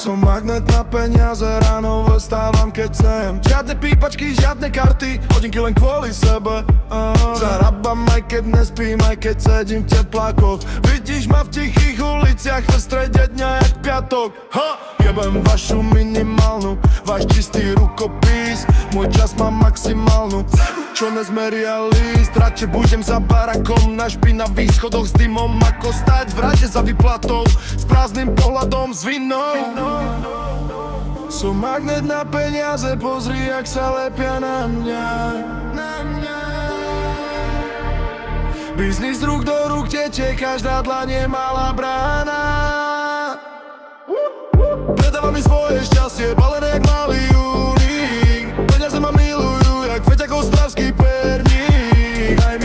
Som magnet na peniaze, ráno vstávam keď chcem. Žiadne pípačky, žiadne karty, hodinky len kvôli sebe. Zarábam aj keď nespím, aj keď sedím v teplákoch. Vidíš ma v tichých uliciach, v strede dňa jak piatok. Jebem vašu minimálnu, váš čistý rukopis. Môj čas má maximálnu, čo nezmeria list. Radšej budem za barakom na špinavých schodoch s dymom, ako stať v rade za vyplatou s prázdnym pohľadom s vinou. Som magnet na peniaze, pozri, jak sa lepia na mňa. Biznis rúk do rúk teče, každá dlaň je malá brána. Predávam mi svoje šťastie, balené jak malý unik. Peniaze ma milujú, jak feťakov stravský perník. Daj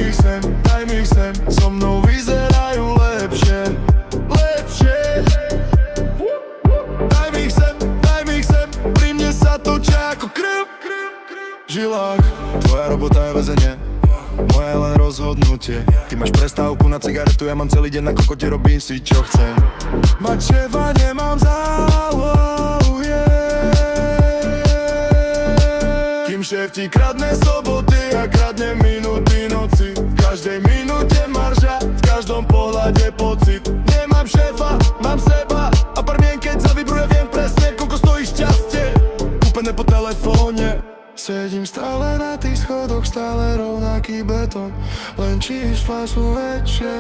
mi ich sem, so mnou vyzerajú lepšie. Daj mi ich sem, pri mne sa točia ako krv v žilách. Tvoja robota je väzenie, moje len rozhodnutie. Ty máš prestávku na cigaretu, ja mám celý deň na kokote, robím si čo chcem. Mať šéfa nemám záujem, kým šéf ti kradne soboty a kradne minúty noci. V každej minúte marža, v každom pohľade pocit. Nemám šéfa, mám seba a pár mien keď zavibruje, viem presne, koľko stojí šťastie. Kúpené po telefóne. Sedím stále na tých schodoch, stále rovnaký betón. Len čísla sú väčšie.